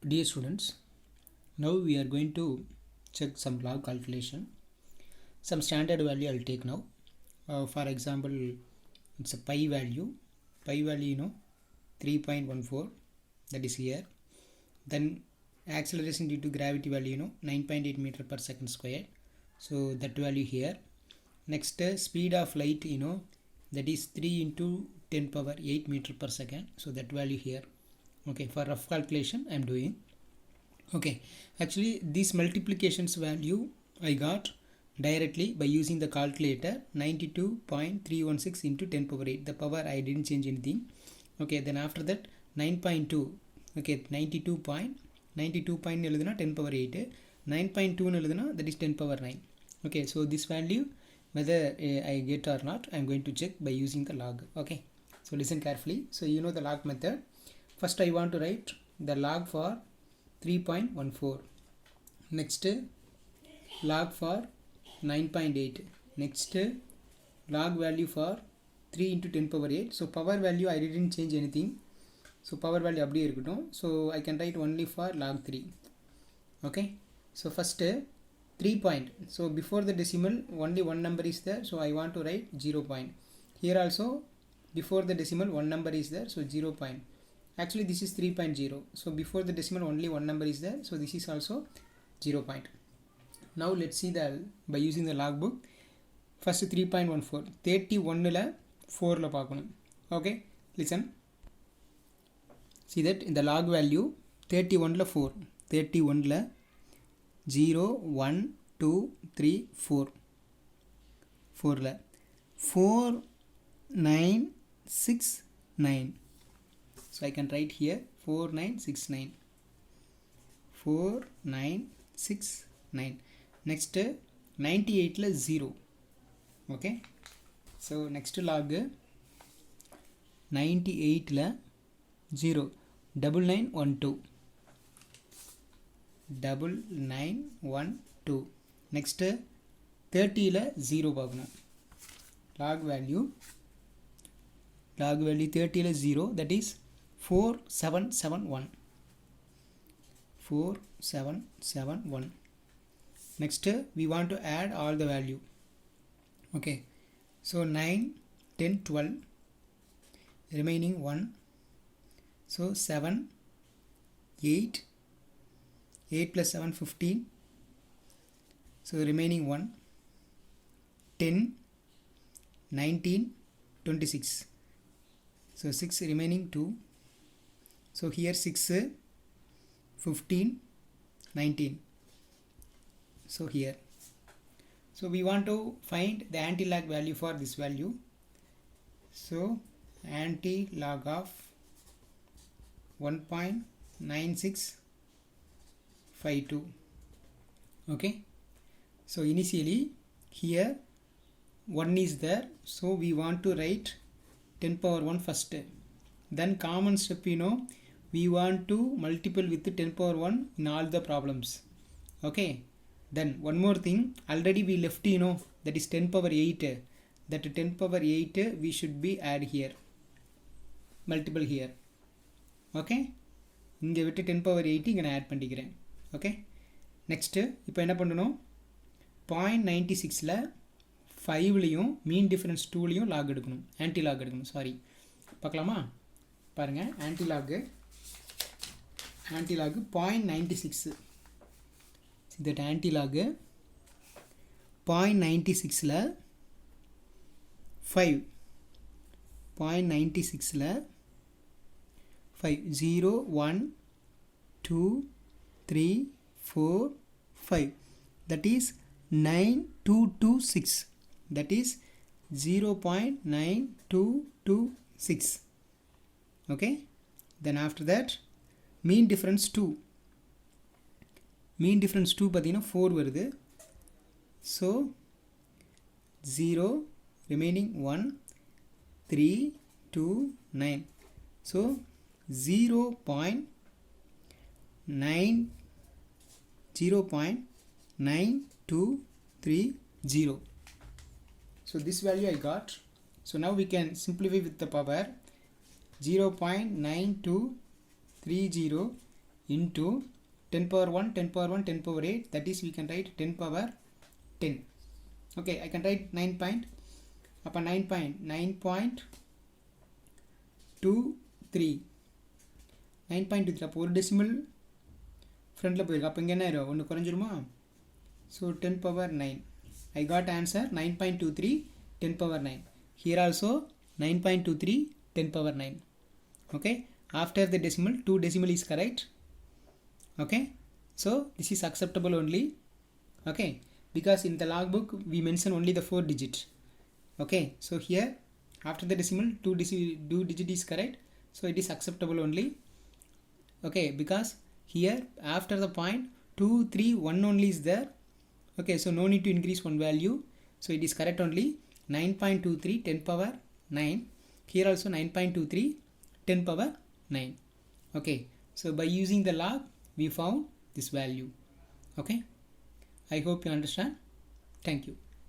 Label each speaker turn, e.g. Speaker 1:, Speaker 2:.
Speaker 1: Dear students, now we are going to check some log calculation. Some standard value I'll take now. For example, it's a pi value. Pi value, 3.14. That is here. Then acceleration due to gravity value, 9.8 meter per second square. So that value here. Next, speed of light, that is 3 into 10 power 8 meter per second. So that value here. Okay, for rough calculation I'm doing. Okay, actually this multiplications value I got directly by using the calculator. 92.316 into 10 power 8. The power I didn't change anything. Okay, then after that 9.2. Okay, 92.92 point 10 power 8. 9.2 that is 10 power 9. Okay, so this value whether I get or not, I'm going to check by using the log. Okay, so listen carefully. So you know the log method. First I want to write the log for 3.14. Next log for 9.8. Next log value for 3 into 10 power 8. So power value I didn't change anything. So power value abdiye irukkutom. So I can write only for log 3. Okay. So first 3 point. So before the decimal only one number is there. So I want to write 0 point. Here also before the decimal one number is there. So 0 point. Actually this is 3.0. So before the decimal only one number is there. So this is also 0 point. Now let's see by using the log book. First 3.14. 31 la 4 la paakanum. Okay, listen. See that in the log value 31 la 4. 31 la 0 1 2 3 4. 4 la 4 9 6 9. So I can write here 4969. 4969. Next 98 la 0. Okay. So next log 98 la 0. 9912. 9912. Next 30 la 0 paakanum. Log value 30 la 0, that is 4771. 4771. Next we want to add all the value. Okay, so 9 10 12, remaining 1. So 7 8 8 plus 7 15. So remaining 1. 10 19 26. So 6 remaining 2. So here 6 15 19. So here, so we want to find the anti-log value for this value. So anti-log of 1.9652. okay, so initially here 1 is there, so we want to write 10 power 1 first. Then common step, we want to multiple with 10 power 1 in all the problems. Okay, then one more thing, already we left, that is 10 power 8. That 10 power 8 we should be add here, multiple here. Okay, இங்கே விட்டு 10 power 8 இங்கே நான் add பண்ணிக்கிறேன். Okay, next இப்போ என்ன பண்ணணும், 0.96ல் 5லையும் மீன் difference 2லையும் lock எடுக்கணும், anti lock எடுக்கணும். சாரி, பார்க்கலாமா? பாருங்கள், anti log 0.96. that anti-log 0.96ல் 5, 0.96ல் 5, 0 1 2 3 4 5, that is 9226. that is 0.9226. okay, then after that mean difference 2. mean difference 2 பார்த்தீங்கன்னா 4 வருது. so 0 remaining 1 3 2 9. so 0.9230. so this value I got. so now we can simplify with the power. 0.9230 into 10 power 1 10 power 1 10 power 8, that is we can write 10 power 10. Okay, I can write 9 point upon 9.23 9.23 அப்போ ஒரு decimal ஃப்ரண்ட்டில் போயிருக்கு. அப்போ இங்கே என்ன ஆயிரும், ஒன்று குறைஞ்சிருமா? So 10 power 9. I got answer 9.23 10 power 9. Here also 9.23 10 power 9. Okay, after the decimal 2 decimal is correct. Okay, so this is acceptable only. Okay, because in the logbook we mention only the 4 digit. Okay, so here after the decimal 2 digit is correct, so it is acceptable only. Okay, because here after the point 2 3 1 only is there. Okay, so no need to increase one value, so it is correct only. 9.23 10 power 9. Here also 9.23 10 power 9. Okay, so by using the log we found this value. Okay, I hope you understand. Thank you.